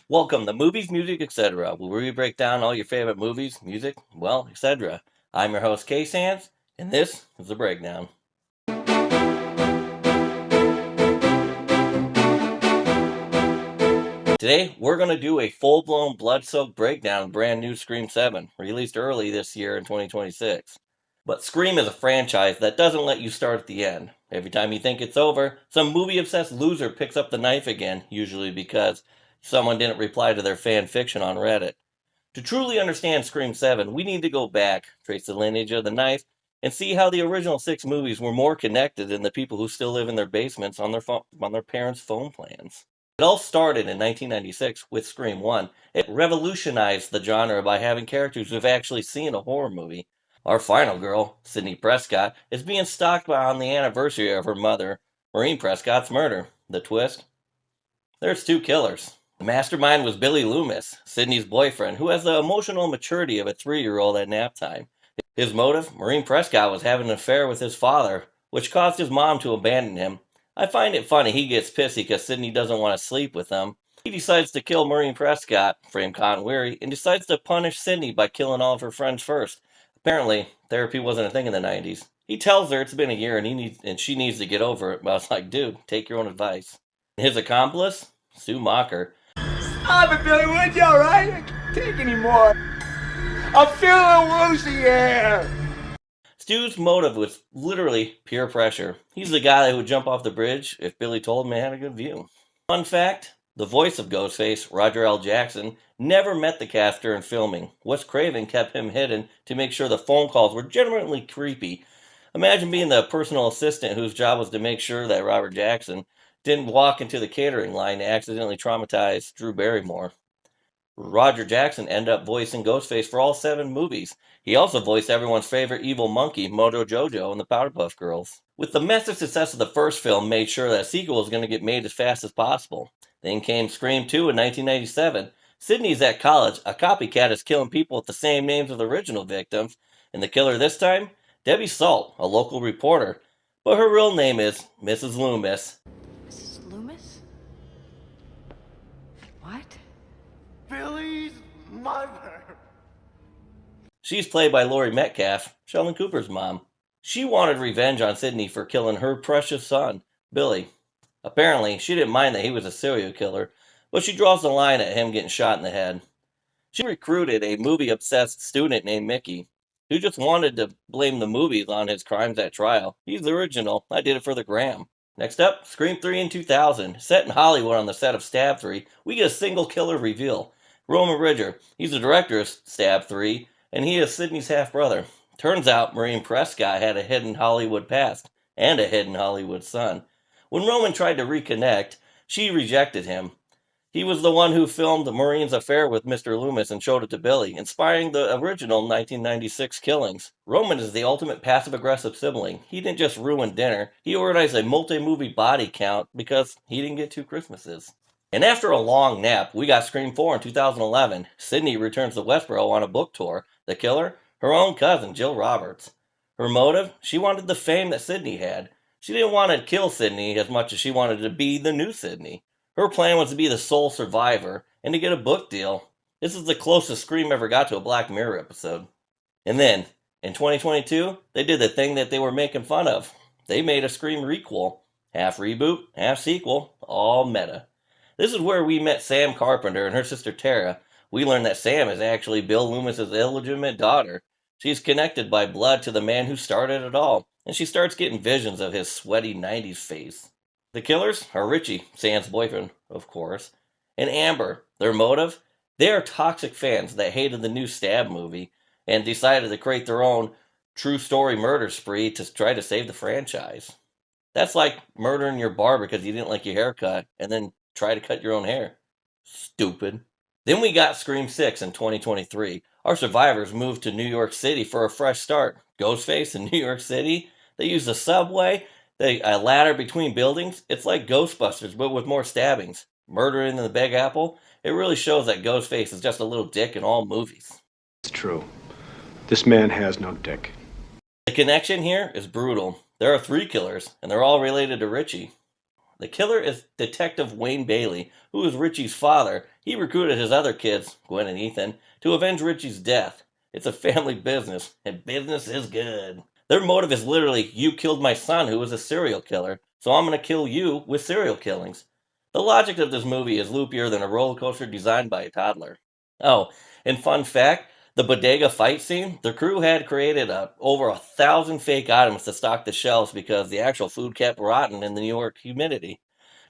Welcome to Movies, Music, etc., where we break down all your favorite movies, music, well, etc. I'm your host, Kay Sands, and this is The Breakdown. Today, we're going to do a full-blown blood-soaked breakdown of brand new Scream 7, released early this year in 2026. But Scream is a franchise that doesn't let you start at the end. Every time you think it's over, some movie-obsessed loser picks up the knife again, usually because someone didn't reply to their fan fiction on Reddit. To truly understand Scream 7, we need to go back, trace the lineage of the knife, and see how the original 6 movies were more connected than the people who still live in their basements on their parents' phone plans. It all started in 1996 with Scream 1. It revolutionized the genre by having characters who've actually seen a horror movie. Our final girl, Sidney Prescott, is being stalked on the anniversary of her mother, Maureen Prescott's murder. The twist? There's two killers. The mastermind was Billy Loomis, Sidney's boyfriend, who has the emotional maturity of a 3-year-old at nap time. His motive? Maureen Prescott was having an affair with his father, which caused his mom to abandon him. I find it funny he gets pissy because Sidney doesn't want to sleep with him. He decides to kill Maureen Prescott, frame Cotton Weary, and decides to punish Sidney by killing all of her friends first. Apparently, therapy wasn't a thing in the 90s. He tells her it's been a year and she needs to get over it, but I was like, dude, take your own advice. His accomplice? Sue Mocker. Stop it, Billy, would you, alright? I can't take anymore. I'm feeling a little woozy here. Stu's motive was literally peer pressure. He's the guy that would jump off the bridge if Billy told him he had a good view. Fun fact, the voice of Ghostface, Roger L. Jackson, never met the cast during filming. Wes Craven kept him hidden to make sure the phone calls were genuinely creepy. Imagine being the personal assistant whose job was to make sure that Robert Jackson didn't walk into the catering line and accidentally traumatize Drew Barrymore. Roger Jackson ended up voicing Ghostface for all 7 movies. He also voiced everyone's favorite evil monkey, Mojo Jojo, in the Powerpuff Girls. With the massive success of the first film, made sure that a sequel was going to get made as fast as possible. Then came Scream 2 in 1997. Sidney's at college. A copycat is killing people with the same names of the original victims. And the killer this time? Debbie Salt, a local reporter. But her real name is Mrs. Loomis. Mrs. Loomis? What? Billy's mother. She's played by Laurie Metcalf, Sheldon Cooper's mom. She wanted revenge on Sidney for killing her precious son, Billy. Apparently, she didn't mind that he was a serial killer, but she draws the line at him getting shot in the head. She recruited a movie-obsessed student named Mickey, who just wanted to blame the movies on his crimes at trial. He's the original. I did it for the gram. Next up, Scream 3 in 2000. Set in Hollywood on the set of Stab 3, we get a single killer reveal. Roman Ridger. He's the director of Stab 3, and he is Sidney's half-brother. Turns out Maureen Prescott had a hidden Hollywood past and a hidden Hollywood son. When Roman tried to reconnect, she rejected him. He was the one who filmed Maureen's affair with Mr. Loomis and showed it to Billy, inspiring the original 1996 killings. Roman is the ultimate passive-aggressive sibling. He didn't just ruin dinner, he organized a multi-movie body count because he didn't get 2 Christmases. And after a long nap, we got Scream 4 in 2011. Sidney returns to Westboro on a book tour. The killer? Her own cousin, Jill Roberts. Her motive? She wanted the fame that Sidney had. She didn't want to kill Sidney as much as she wanted to be the new Sidney. Her plan was to be the sole survivor and to get a book deal. This is the closest Scream ever got to a Black Mirror episode. And then, in 2022, they did the thing that they were making fun of. They made a Scream requel. Half reboot, half sequel, all meta. This is where we met Sam Carpenter and her sister Tara. We learned that Sam is actually Bill Loomis's illegitimate daughter. She's connected by blood to the man who started it all, and she starts getting visions of his sweaty 90s face. The killers are Richie, Sam's boyfriend, of course, and Amber. Their motive? They are toxic fans that hated the new Stab movie and decided to create their own true story murder spree to try to save the franchise. That's like murdering your barber because you didn't like your haircut and then try to cut your own hair. Stupid. Then we got Scream 6 in 2023. Our survivors moved to New York City for a fresh start. Ghostface in New York City. They use the subway, a ladder between buildings. It's like Ghostbusters, but with more stabbings. Murder in the Big Apple. It really shows that Ghostface is just a little dick in all movies. It's true. This man has no dick. The connection here is brutal. There are 3 killers, and they're all related to Richie. The killer is Detective Wayne Bailey, who is Richie's father. He recruited his other kids, Gwen and Ethan, to avenge Richie's death. It's a family business, and business is good. Their motive is literally, you killed my son who was a serial killer, so I'm going to kill you with serial killings. The logic of this movie is loopier than a roller coaster designed by a toddler. Oh, and fun fact, the bodega fight scene, the crew had created over 1,000 fake items to stock the shelves because the actual food kept rotting in the New York humidity.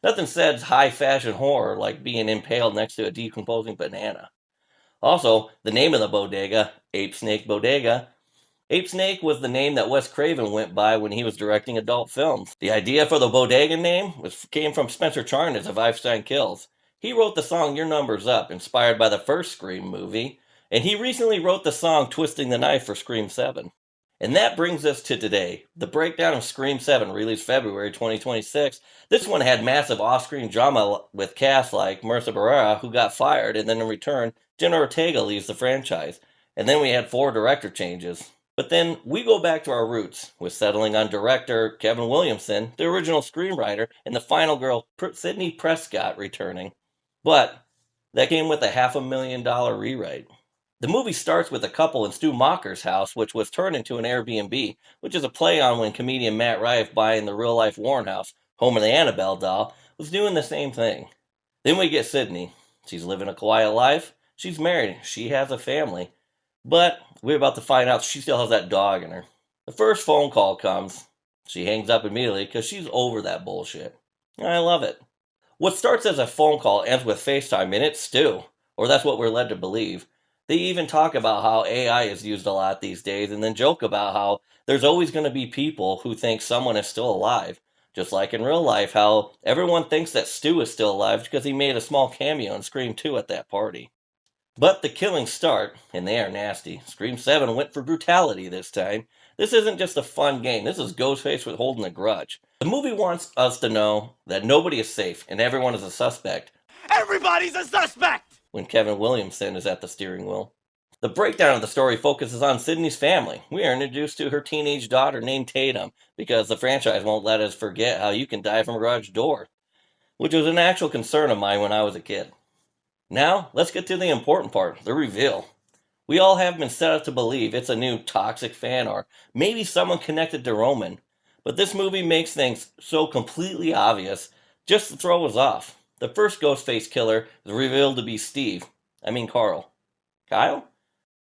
Nothing says high fashion horror like being impaled next to a decomposing banana. Also, the name of the bodega, Ape Snake Bodega. Ape Snake was the name that Wes Craven went by when he was directing adult films. The idea for the bodega name came from Spencer Charnas of Einstein Kills. He wrote the song Your Number's Up, inspired by the first Scream movie, and he recently wrote the song Twisting the Knife for Scream 7. And that brings us to today, the breakdown of Scream 7, released February 2026. This one had massive off-screen drama with cast like Marissa Barrera, who got fired, and then in return, Jenna Ortega leaves the franchise. And then we had 4 director changes. But then we go back to our roots, with settling on director Kevin Williamson, the original screenwriter, and the final girl, Sidney Prescott, returning. But that came with a $500,000 rewrite. The movie starts with a couple in Stu Macher's house, which was turned into an Airbnb, which is a play on when comedian Matt Rife buying the real-life Warren house, home of the Annabelle doll, was doing the same thing. Then we get Sidney. She's living a quiet life. She's married. She has a family. But we're about to find out she still has that dog in her. The first phone call comes. She hangs up immediately because she's over that bullshit. I love it. What starts as a phone call ends with FaceTime, and it's Stu. Or that's what we're led to believe. They even talk about how AI is used a lot these days and then joke about how there's always going to be people who think someone is still alive. Just like in real life, how everyone thinks that Stu is still alive because he made a small cameo in Scream 2 at that party. But the killings start, and they are nasty. Scream 7 went for brutality this time. This isn't just a fun game. This is Ghostface with holding a grudge. The movie wants us to know that nobody is safe and everyone is a suspect. Everybody's a suspect! When Kevin Williamson is at the steering wheel. The breakdown of the story focuses on Sidney's family. We are introduced to her teenage daughter named Tatum, because the franchise won't let us forget how you can die from a garage door, which was an actual concern of mine when I was a kid. Now, let's get to the important part, the reveal. We all have been set up to believe it's a new toxic fan or maybe someone connected to Roman, but this movie makes things so completely obvious just to throw us off. The first Ghostface killer is revealed to be Carl. Kyle?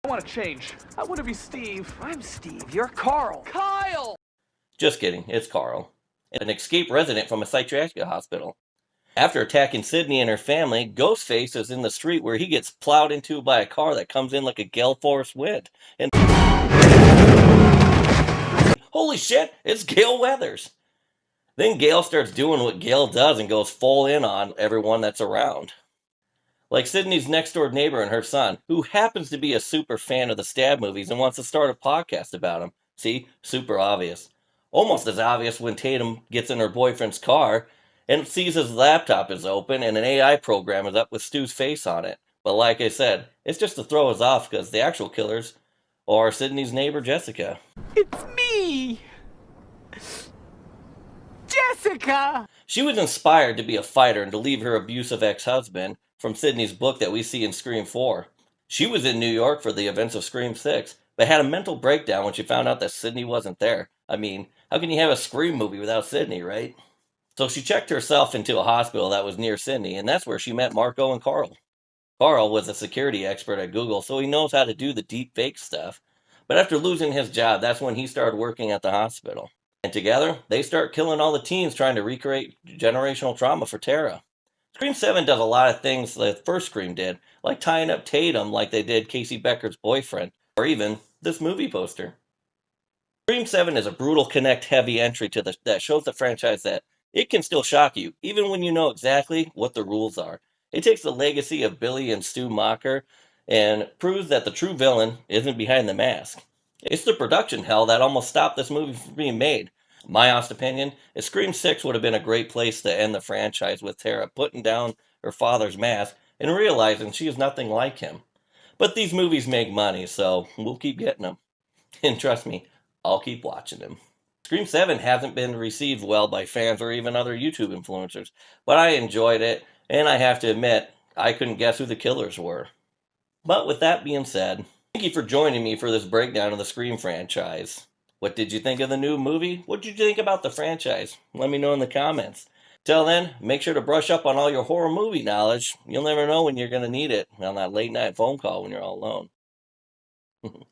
I want to change. I want to be Steve. I'm Steve. You're Carl. Kyle! Just kidding, it's Carl. An escaped resident from a psychiatric hospital. After attacking Sidney and her family, Ghostface is in the street where he gets plowed into by a car that comes in like a gale force wind. And holy shit, it's Gale Weathers! Then Gale starts doing what Gale does and goes full in on everyone that's around. Like Sidney's next door neighbor and her son, who happens to be a super fan of the Stab movies and wants to start a podcast about them. See, super obvious. Almost as obvious when Tatum gets in her boyfriend's car and sees his laptop is open and an AI program is up with Stu's face on it. But like I said, it's just to throw us off because the actual killers are Sidney's neighbor Jessica. It's me! Jessica! She was inspired to be a fighter and to leave her abusive ex-husband from Sidney's book that we see in Scream 4. She was in New York for the events of Scream 6, but had a mental breakdown when she found out that Sidney wasn't there. I mean, how can you have a Scream movie without Sidney, right? So she checked herself into a hospital that was near Sidney, and that's where she met Marco and Carl. Carl was a security expert at Google, so he knows how to do the deep fake stuff. But after losing his job, that's when he started working at the hospital. And together, they start killing all the teens trying to recreate generational trauma for Tara. Scream 7 does a lot of things the first Scream did, like tying up Tatum like they did Casey Becker's boyfriend, or even this movie poster. Scream 7 is a brutal connect-heavy entry that shows the franchise that it can still shock you, even when you know exactly what the rules are. It takes the legacy of Billy and Stu Macher and proves that the true villain isn't behind the mask. It's the production hell that almost stopped this movie from being made. My honest opinion is Scream 6 would have been a great place to end the franchise with Tara putting down her father's mask and realizing she is nothing like him. But these movies make money, so we'll keep getting them. And trust me, I'll keep watching them. Scream 7 hasn't been received well by fans or even other YouTube influencers, but I enjoyed it, and I have to admit, I couldn't guess who the killers were. But with that being said, thank you for joining me for this breakdown of the Scream franchise. What did you think of the new movie? What did you think about the franchise? Let me know in the comments. Till then, make sure to brush up on all your horror movie knowledge. You'll never know when you're going to need it on that late night phone call when you're all alone.